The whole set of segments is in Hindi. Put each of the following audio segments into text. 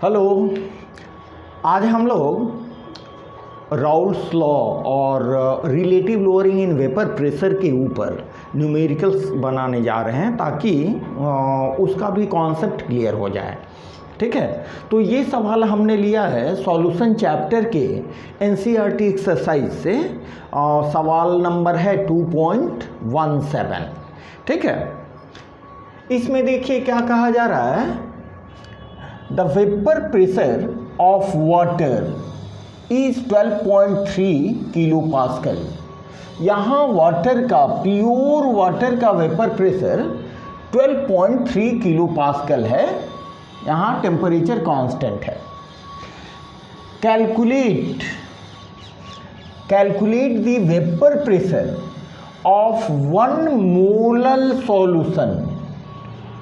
हेलो, आज हम लोग राउल्ट्स लॉ और relative lowering in vapour pressure के ऊपर न्यूमेरिकल्स बनाने जा रहे हैं ताकि उसका भी कॉन्सेप्ट क्लियर हो जाए। ठीक है, तो ये सवाल हमने लिया है सॉल्यूशन चैप्टर के एनसीईआरटी एक्सरसाइज से। सवाल नंबर है 2.17। ठीक है, इसमें देखिए क्या कहा जा रहा है, the vapour pressure of water is 12.3 kilo pascal. यहाँ वाटर का, प्योर वाटर का वेपर प्रेशर 12.3 किलो पास्कल है। यहाँ टेम्परेचर कांस्टेंट है। Calculate the vapour pressure of 1 molal solution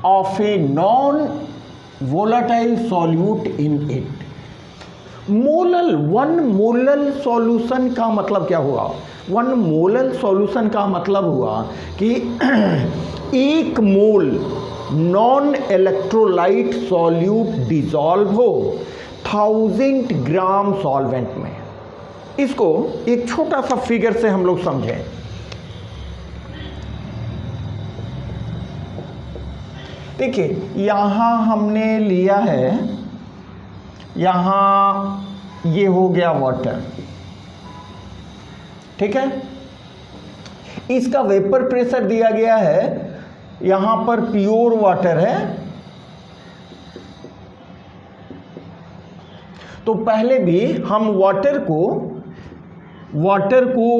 of a non volatile solute in it. One molal solution का मतलब क्या हुआ? 1 मोलल सॉल्यूशन का मतलब हुआ कि 1 मोल नॉन इलेक्ट्रोलाइट सॉल्यूट डिसॉल्व हो 1000 ग्राम सॉल्वेंट में। इसको एक छोटा सा फिगर से हम लोग समझें। देखिए, यहां हमने लिया है, यहां ये हो गया वाटर। ठीक है, इसका वेपर प्रेशर दिया गया है, यहां पर प्योर वाटर है। तो पहले भी हम वाटर को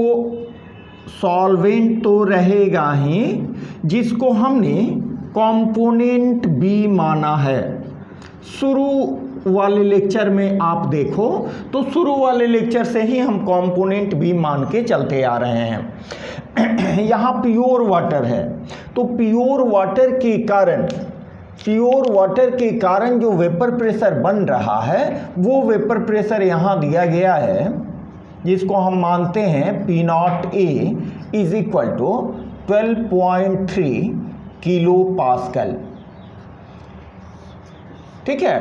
सॉल्वेंट तो रहेगा ही, जिसको हमने कंपोनेंट बी माना है। शुरू वाले लेक्चर में आप देखो तो शुरू वाले लेक्चर से ही हम कंपोनेंट बी मान के चलते आ रहे हैं। यहाँ प्योर वाटर है, तो प्योर वाटर के कारण जो वेपर प्रेशर बन रहा है वो वेपर प्रेशर यहाँ दिया गया है, जिसको हम मानते हैं P0 A is equal to 12.3 kilopascal. ठीक है,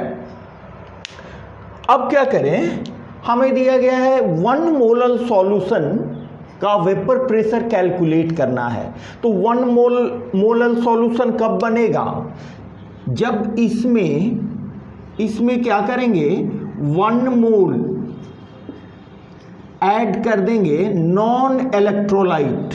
अब क्या करें, हमें दिया गया है 1 मोलल सॉल्यूशन का वेपर प्रेशर कैलकुलेट करना है। तो 1 मोलल सॉल्यूशन कब बनेगा? जब इसमें क्या करेंगे, 1 मोल ऐड कर देंगे नॉन इलेक्ट्रोलाइट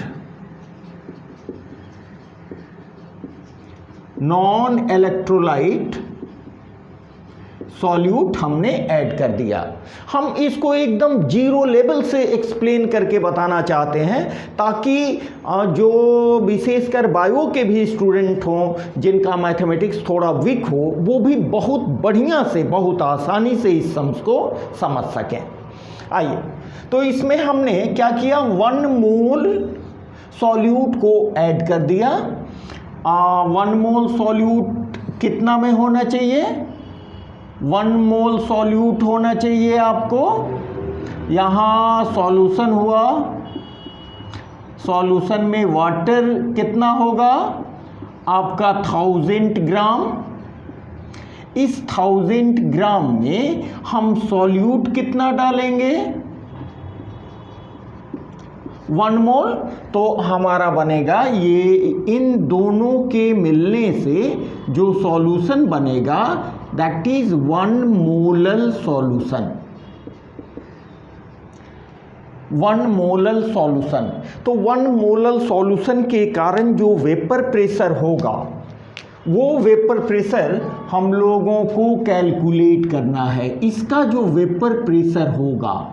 सॉल्यूट हमने ऐड कर दिया। हम इसको एकदम जीरो लेवल से एक्सप्लेन करके बताना चाहते हैं ताकि जो विशेषकर बायो के भी स्टूडेंट हों, जिनका मैथमेटिक्स थोड़ा वीक हो, वो भी बहुत बढ़िया से, बहुत आसानी से इस सम्स को समझ सकें। आइए, तो इसमें हमने क्या किया, 1 मोल सॉल्यूट को ऐड कर दिया। 1 मोल सॉल्यूट कितना में होना चाहिए? 1 मोल सॉल्यूट होना चाहिए आपको। यहाँ सॉल्यूशन हुआ, सॉल्यूशन में वाटर कितना होगा आपका 1000 ग्राम। इस 1000 ग्राम में हम सॉल्यूट कितना डालेंगे? 1 मोल। तो हमारा बनेगा ये, इन दोनों के मिलने से जो सॉल्यूशन बनेगा that is 1 molal solution. 1 molal solution. तो 1 मोलल सॉल्यूशन के कारण जो वेपर प्रेशर होगा, वो वेपर प्रेशर हम लोगों को कैलकुलेट करना है। इसका जो वेपर प्रेशर होगा,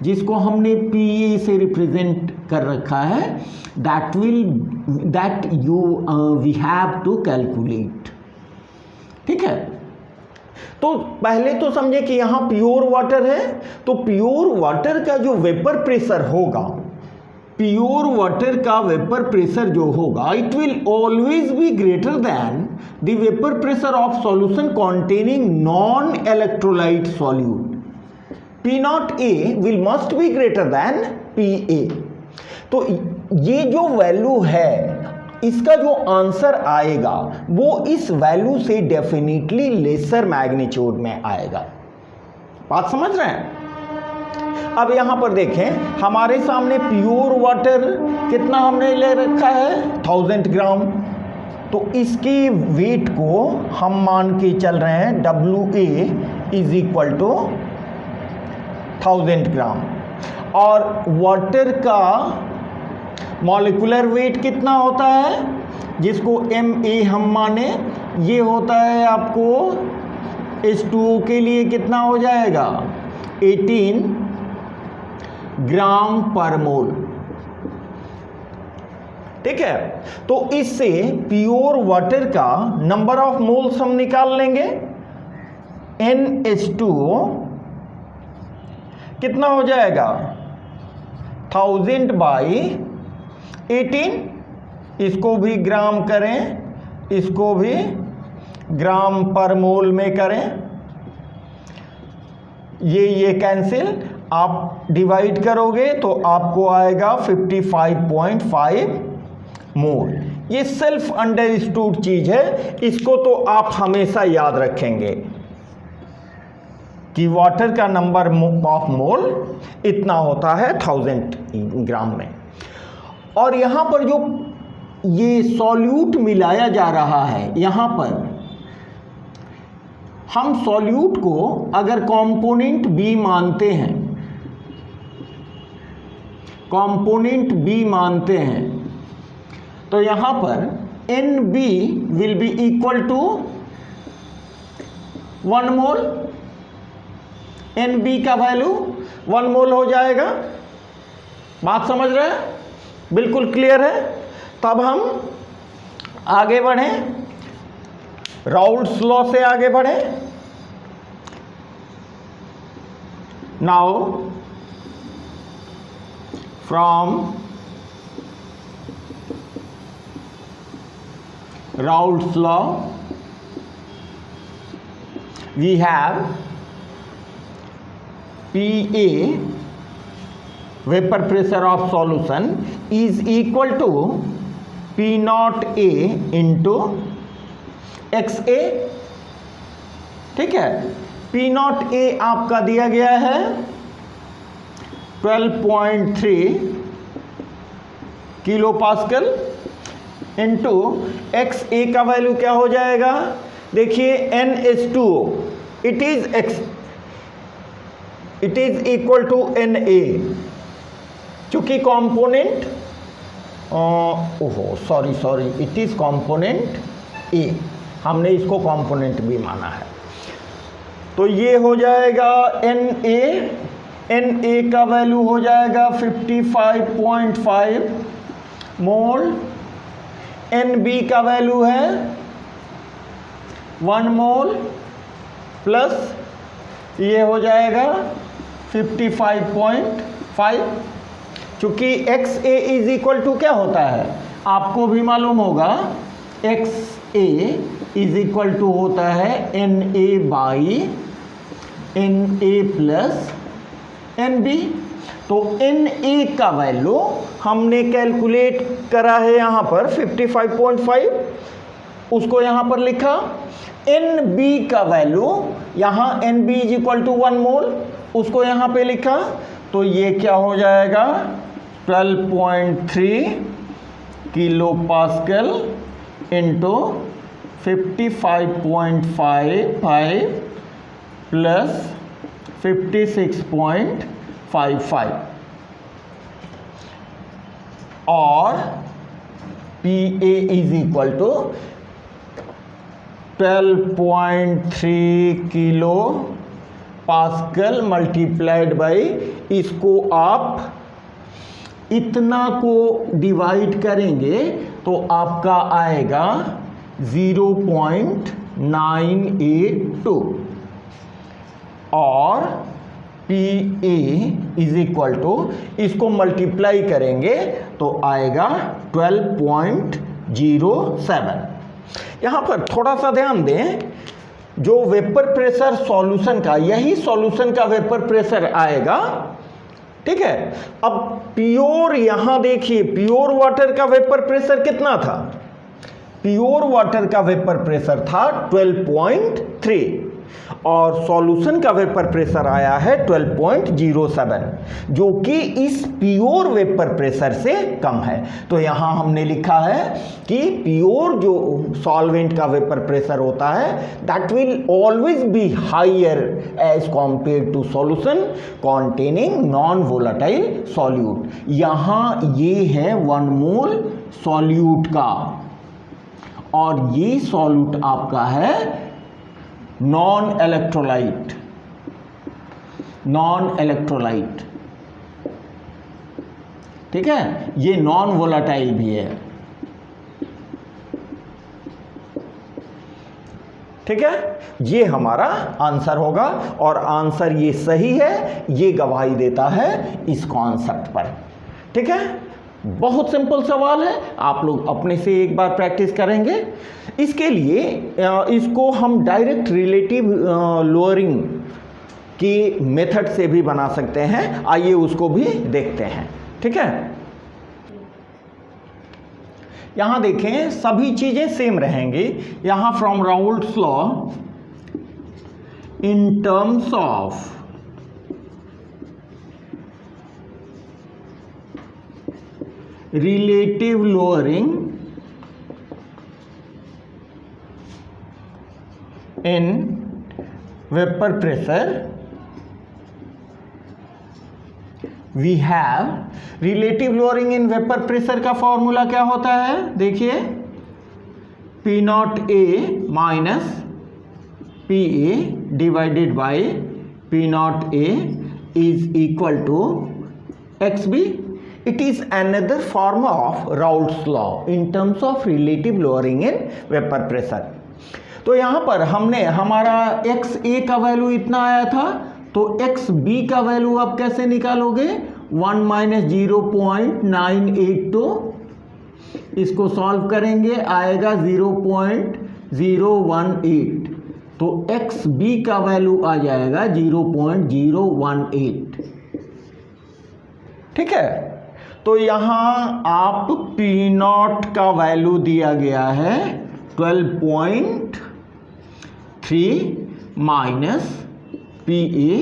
जिसको हमने PA से रिप्रेजेंट कर रखा है, that we have to calculate. ठीक है, तो पहले तो समझे कि यहाँ प्योर वाटर है, तो प्योर वाटर का जो वेपर प्रेशर होगा, प्योर वाटर का वेपर प्रेशर जो होगा, it will always be greater than the vapour pressure of solution containing non electrolyte solute. P0 A will must be greater than PA। तो ये जो वैल्यू है, इसका जो आंसर आएगा वो इस वैल्यू से डेफिनेटली लेसर मैग्नीट्यूड में आएगा। बात समझ रहे हैं? अब यहां पर देखें, हमारे सामने प्योर वाटर कितना हमने ले रखा है, 1000 ग्राम। तो इसकी वेट को हम मान के चल रहे हैं WA इज इक्वल टू 1000 ग्राम, और वाटर का मॉलिक्यूलर वेट कितना होता है, जिसको MA हम माने, ये होता है आपको H2O के लिए कितना हो जाएगा, 18 ग्राम पर मोल। ठीक है, तो इससे प्योर वाटर का नंबर ऑफ मोल्स हम निकाल लेंगे। NH2O कितना हो जाएगा, 1000 बाई 18, इसको भी ग्राम करें, इसको भी ग्राम पर मोल में करें, ये कैंसिल, आप डिवाइड करोगे तो आपको आएगा 55.5 मोल। ये सेल्फ अंडरस्टूड चीज है, इसको तो आप हमेशा याद रखेंगे कि वाटर का नंबर ऑफ मोल इतना होता है 1000 ग्राम में। और यहां पर जो ये सॉल्यूट मिलाया जा रहा है, यहां पर हम सॉल्यूट को अगर कंपोनेंट B मानते हैं, कंपोनेंट B मानते हैं, तो यहां पर NB will be equal to 1 mole. NB का वैल्यू 1 मोल हो जाएगा। बात समझ रहे हैं? बिल्कुल क्लियर है। तब हम आगे बढ़ें, राउल्ट्स लॉ से आगे बढ़ें। Now from Raoult's law we have PA, vapor pressure of solution, is equal to P naught A into XA। ठीक है, P naught A आपका दिया गया है 12.3 किलो पास्कल, इंटू XA का वैल्यू क्या हो जाएगा, देखिए NH2O, it is equal to Na, चूंकि component sorry it is component A, हमने इसको कंपोनेंट B माना है। तो ये हो जाएगा Na का वैल्यू हो जाएगा 55.5 मोल, NB का वैल्यू है 1 मोल, प्लस ये हो जाएगा 55.5। चूंकि XA इज इक्वल टू क्या होता है, आपको भी मालूम होगा, XA इज इक्वल टू होता है Na by Na plus NB। तो Na का वैल्यू हमने कैलकुलेट करा है यहाँ पर 55.5, उसको यहाँ पर लिखा। NB का वैल्यू यहाँ NB इज इक्वल टू 1 मोल, उसको यहाँ पे लिखा। तो ये क्या हो जाएगा 12.3 किलो पास्कल इंटू 55.5 प्लस 56.55, और PA is equal to 12.3 kilopascal multiplied by, इसको आप इतना को डिवाइड करेंगे तो आपका आएगा 0.982, और PA इज इक्वल टू, इसको मल्टीप्लाई करेंगे तो आएगा 12.07। यहाँ पर थोड़ा सा ध्यान दें, जो वेपर प्रेशर सॉल्यूशन का, यही सॉल्यूशन का वेपर प्रेशर आएगा ठीक है। अब प्योर, यहां देखिए प्योर वाटर का वेपर प्रेशर कितना था? प्योर वाटर का वेपर प्रेशर था 12.3 और सॉल्यूशन का वेपर प्रेशर आया है 12.07, जो कि इस प्योर वेपर प्रेशर से कम है। तो यहां हमने लिखा है कि प्योर जो सॉल्वेंट का वेपर प्रेशर होता है that will always be higher as compare to solution containing non volatile solute. यहां ये है 1 मोल सॉल्यूट का और ये सॉल्यूट आपका है नॉन इलेक्ट्रोलाइट, ठीक है, ये नॉन वोलेटाइल भी है, ठीक है। ये हमारा आंसर होगा और आंसर ये सही है, ये गवाही देता है इस कॉन्सेप्ट पर, ठीक है। बहुत सिंपल सवाल है, आप लोग अपने से एक बार प्रैक्टिस करेंगे। इसके लिए इसको हम डायरेक्ट रिलेटिव लोअरिंग की मेथड से भी बना सकते हैं। आइए उसको भी देखते हैं, ठीक है। यहां देखें सभी चीजें सेम रहेंगी। यहां from Raoult's law in terms of relative lowering in vapor pressure we have relative lowering in vapor pressure का फॉर्मूला क्या होता है? देखिए P naught A minus PA divided by P naught A is equal to XB. It is another form of Raoult's law in terms of relative lowering in vapor pressure. तो यहाँ पर हमने हमारा XA का वैल्यू इतना आया था, तो XB का वैल्यू आप कैसे निकालोगे? 1 माइनस 0.982, इसको सॉल्व करेंगे आएगा 0.018, तो XB का वैल्यू आ जाएगा 0.018, ठीक है। तो यहां आप P नॉट का वैल्यू दिया गया है 12.3 minus PA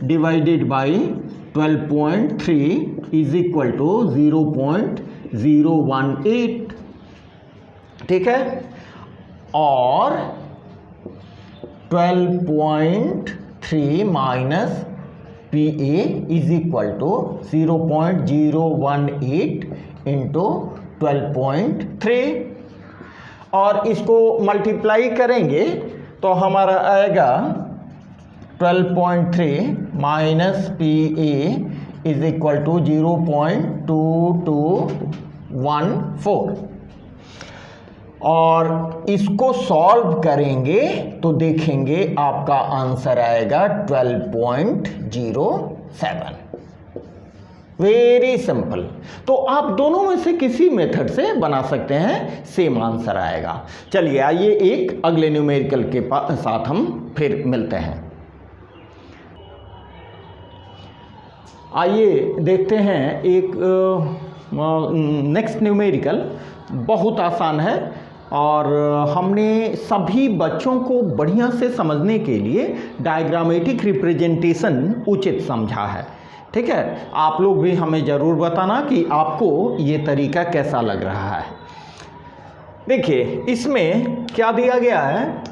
divided by 12.3 is equal to 0.018, ठीक है। और 12.3 minus PA is equal to 0.018 into 12.3 और इसको मल्टीप्लाई करेंगे तो हमारा आएगा 12.3 minus PA is equal to 0.2214 और इसको सॉल्व करेंगे तो देखेंगे आपका आंसर आएगा 12.07। Very simple. तो आप दोनों में से किसी मेथड से बना सकते हैं, सेम आंसर आएगा। चलिए आइए एक अगले न्यूमेरिकल के साथ हम फिर मिलते हैं। आइए देखते हैं एक नेक्स्ट न्यूमेरिकल, बहुत आसान है और हमने सभी बच्चों को बढ़िया से समझने के लिए डायग्रामेटिक रिप्रेजेंटेशन उचित समझा है, ठीक है। आप लोग भी हमें ज़रूर बताना कि आपको ये तरीका कैसा लग रहा है। देखिए इसमें क्या दिया गया है,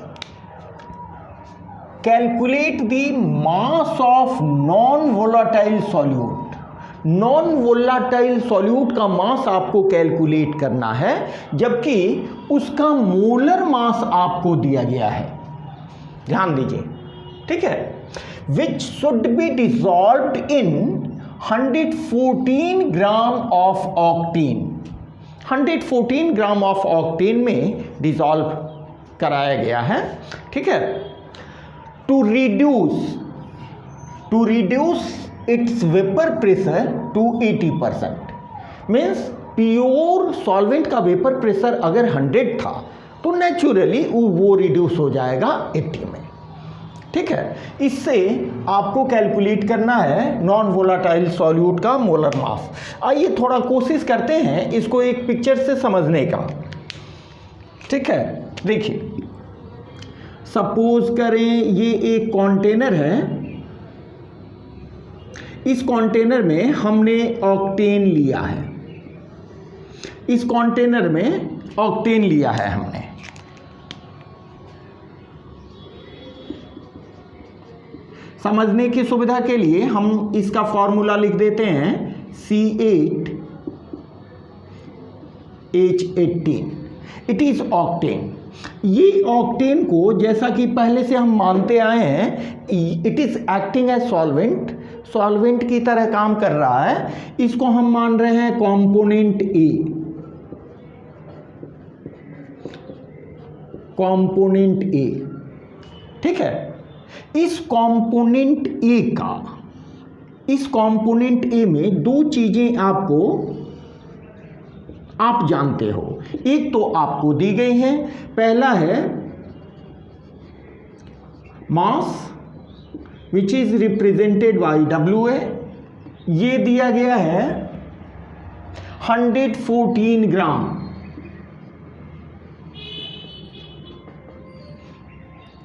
calculate the mass of non volatile solute. Non volatile solute का मास आपको कैलकुलेट करना है, जबकि उसका मोलर मास आपको दिया गया है। ध्यान दीजिए, ठीक है। Which should be dissolved in 114 gram of octane. 114 gram of octane में डिसॉल्व कराया गया है, ठीक है। To reduce its vapour pressure to 80%, means pure solvent का वेपर प्रेशर अगर 100 था तो नेचुरली वो रिड्यूस हो जाएगा 80 में, ठीक है, इससे आपको कैलकुलेट करना है नॉन वोलाटाइल सॉल्यूट का मोलर मास। आइए थोड़ा कोशिश करते हैं इसको एक पिक्चर से समझने का। ठीक है, देखिए सपोज करें ये एक कंटेनर है, इस कंटेनर में हमने ऑक्टेन लिया है, इस कंटेनर में ऑक्टेन लिया है हमने। समझने की सुविधा के लिए हम इसका फॉर्मूला लिख देते हैं C8H18, इट इज ऑक्टेन। ये ऑक्टेन को जैसा कि पहले से हम मानते आए हैं, it is acting as solvent, solvent की तरह काम कर रहा है। इसको हम मान रहे हैं कंपोनेंट ए, कंपोनेंट ए। ठीक है, इस कंपोनेंट ए का, इस कंपोनेंट ए में दो चीजें आपको आप जानते हो, एक तो आपको दी गई है, पहला है mass which is represented by WA, ये दिया गया है 114 ग्राम।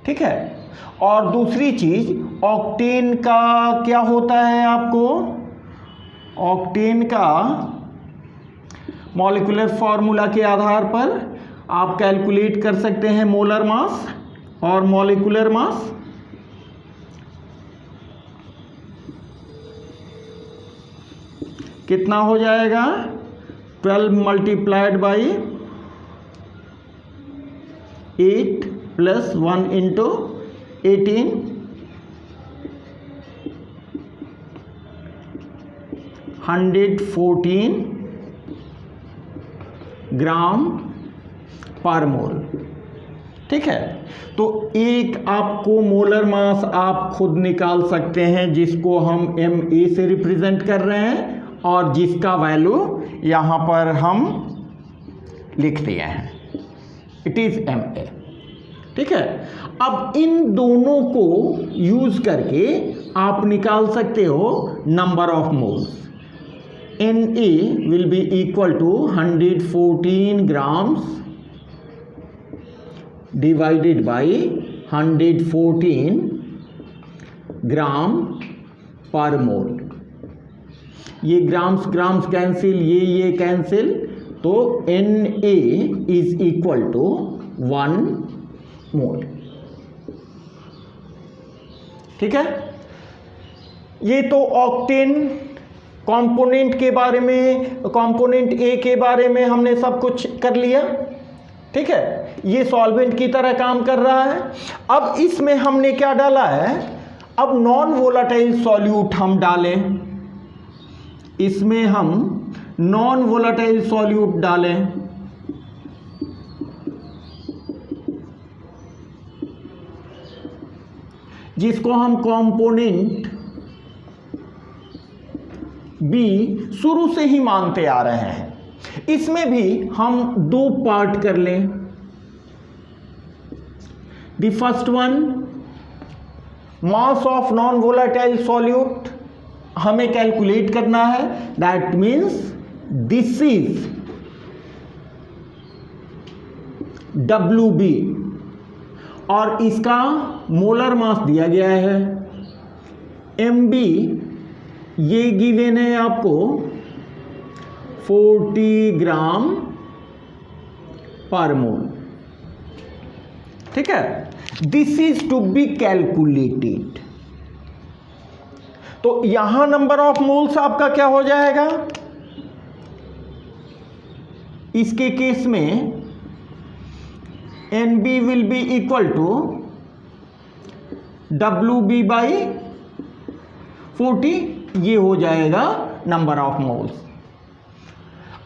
ठीक है, और दूसरी चीज ऑक्टेन का क्या होता है, आपको ऑक्टेन का मॉलिक्यूलर फॉर्मूला के आधार पर आप कैलकुलेट कर सकते हैं मोलर मास और मॉलिक्यूलर मास। कितना हो जाएगा, 12 मल्टीप्लाइड बाई 8 प्लस 1 इंटू 18, 114 ग्राम पर मोल। ठीक है, तो एक आपको मोलर मास आप खुद निकाल सकते हैं जिसको हम MA से रिप्रेजेंट कर रहे हैं और जिसका वैल्यू यहां पर हम लिख दिए हैं, इट इज MA। ठीक है, अब इन दोनों को यूज करके आप निकाल सकते हो number of moles. Na will be equal to 114 grams divided by 114 ग्राम पर मोल। ये ग्राम्स ग्राम्स कैंसिल, ये कैंसिल, तो Na इज इक्वल टू 1 मोल। ठीक है, ये तो ऑक्टेन कंपोनेंट के बारे में, कंपोनेंट ए के बारे में हमने सब कुछ कर लिया। ठीक है, ये सॉल्वेंट की तरह काम कर रहा है। अब इसमें हमने क्या डाला है, अब नॉन वोलाटाइल सॉल्यूट हम डालें, इसमें हम नॉन वोलाटाइल सॉल्यूट डालें। जिसको हम कंपोनेंट B शुरू से ही मानते आ रहे हैं। इसमें भी हम दो पार्ट कर लें। The first one, mass of non volatile solute हमें कैलकुलेट करना है, that means this is WB और इसका मोलर मास दिया गया है MB, ये गिवन है आपको 40 ग्राम पर मोल। ठीक है, this is to be calculated. तो यहां नंबर ऑफ मोल्स आपका क्या हो जाएगा, इसके केस में NB will be equal to WB by 40, ये हो जाएगा नंबर ऑफ मोल्स।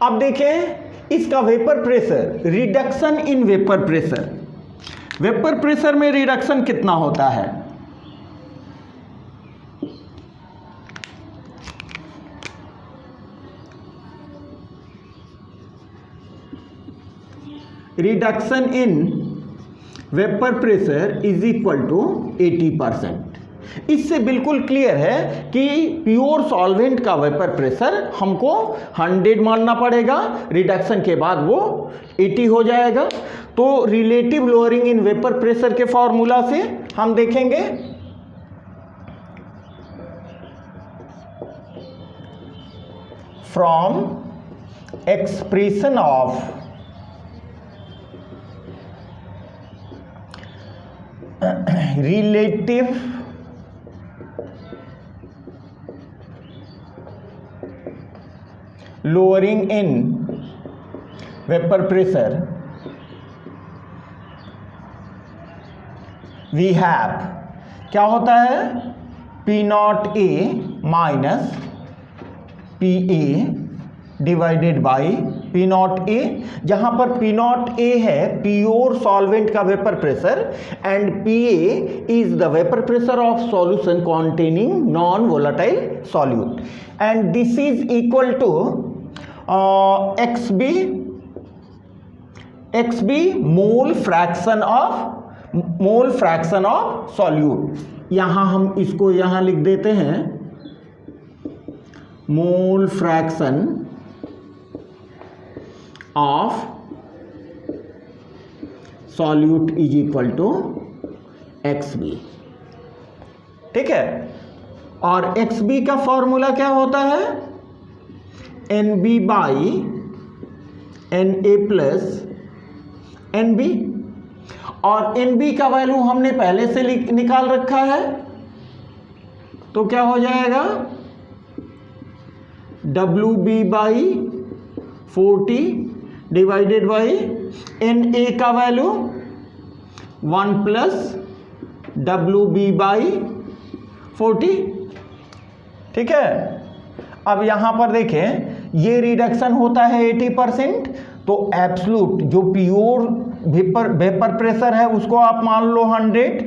अब देखें इसका vapour pressure, reduction in vapour pressure. Vapour pressure में रिडक्शन कितना होता है, reduction in vapour pressure is equal to 80%। इससे बिल्कुल क्लियर है कि प्योर सॉल्वेंट का वेपर प्रेशर हमको 100 मानना पड़ेगा, रिडक्शन के बाद वो 80 हो जाएगा। तो relative lowering in vapour pressure के फॉर्मूला से हम देखेंगे from expression of relative lowering in vapor pressure we have, क्या होता है, P naught A minus P A divided by P naught A, जहां पर पी नॉट ए है प्योर सॉल्वेंट का vapour pressure and P A is the vapour pressure of solution containing non volatile solute and this is equal to XB mole fraction of solute. यहां हम इसको यहां लिख देते हैं mole fraction of solute is equal to XB। ठीक है, और XB का फॉर्मूला क्या होता है, NB by NA plus NB, और NB का वैल्यू हमने पहले से निकाल रखा है, तो क्या हो जाएगा WB by 40 divided by NA का वैल्यू 1 प्लस WB बाई 40। ठीक है, अब यहां पर देखें ये रिडक्शन होता है 80%, तो एब्सलूट जो प्योर वेपर प्रेशर है उसको आप मान लो 100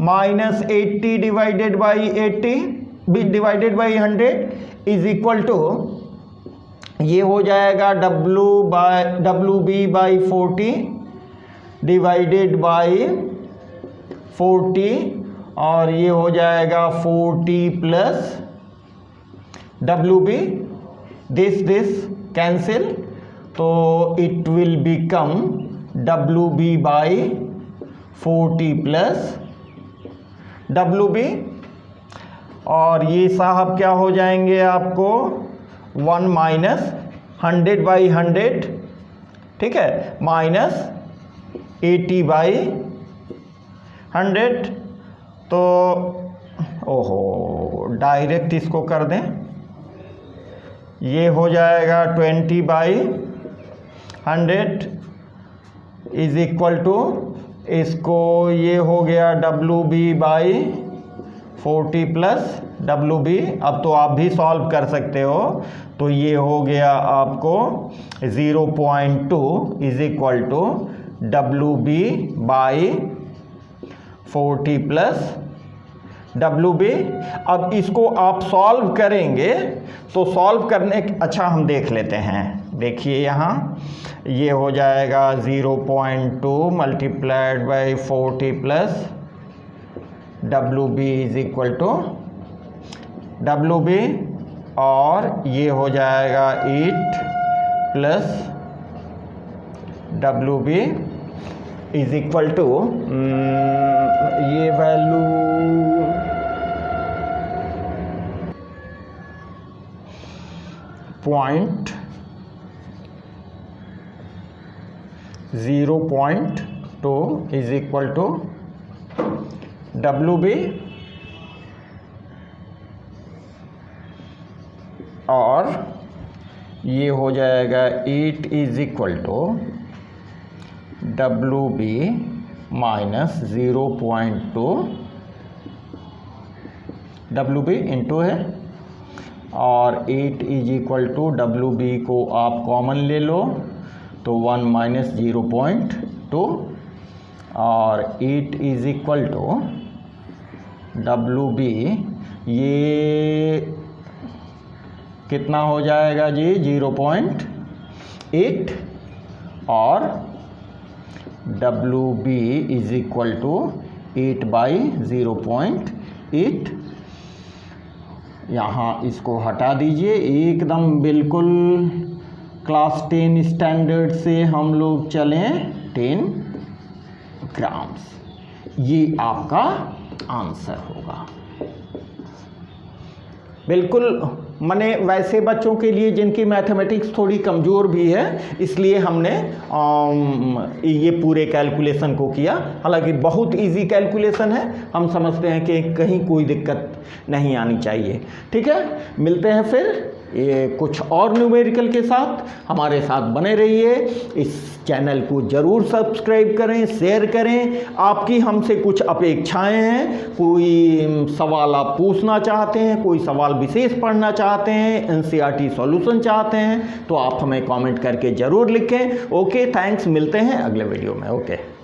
minus 80 divided by 80 divided by 100 is equal to, ये हो जाएगा WB बाई 40 डिवाइडेड बाई 40, और ये हो जाएगा 40 प्लस WB, this cancel, तो it will become WB by 40 plus WB, और ये साहब क्या हो जाएंगे आपको 1 माइनस 100 बाई 100, ठीक है, माइनस 80 बाई 100, तो ओहो डायरेक्ट इसको कर दें, ये हो जाएगा 20 बाई 100 इज इक्वल टू, इसको ये हो गया WB बाई 40 प्लस WB। अब तो आप भी सॉल्व कर सकते हो, तो ये हो गया आपको 0.2 is equal to WB by 40 plus WB। अब इसको आप सॉल्व करेंगे, तो सॉल्व करने, अच्छा हम देख लेते हैं, देखिए यहाँ ये हो जाएगा 0.2 multiplied by 40 plus WB is equal to WB, और ये हो जाएगा 8 प्लस WB इज इक्वल टू, ये value 0.2 is equal to WB, और ये हो जाएगा 8 is equal to WB minus 0.2 WB into है, और 8 इज इक्वल टू WB को आप कॉमन ले लो, तो 1 माइनस 0.2, और 8 इज इक्वल टू WB, ये कितना हो जाएगा जी 0.8, और WB इज इक्वल टू 8/0.8। यहाँ इसको हटा दीजिए, एकदम बिल्कुल क्लास 10 स्टैंडर्ड से हम लोग चलें 10 ग्राम्स। ये आपका आंसर होगा। बिल्कुल माने वैसे बच्चों के लिए जिनकी मैथमेटिक्स थोड़ी कमज़ोर भी है, इसलिए हमने ये पूरे कैलकुलेशन को किया। हालांकि बहुत इजी कैलकुलेशन है, हम समझते हैं कि कहीं कोई दिक्कत नहीं आनी चाहिए। ठीक है, मिलते हैं फिर ये कुछ और न्यूमेरिकल के साथ। हमारे साथ बने रहिए। इस चैनल को ज़रूर सब्सक्राइब करें, शेयर करें। आपकी हमसे कुछ अपेक्षाएं हैं, कोई सवाल आप पूछना चाहते हैं, कोई सवाल विशेष पढ़ना चाहते हैं, NCERT सॉल्यूशन चाहते हैं, तो आप हमें कमेंट करके ज़रूर लिखें। ओके, थैंक्स, मिलते हैं अगले वीडियो में। ओके।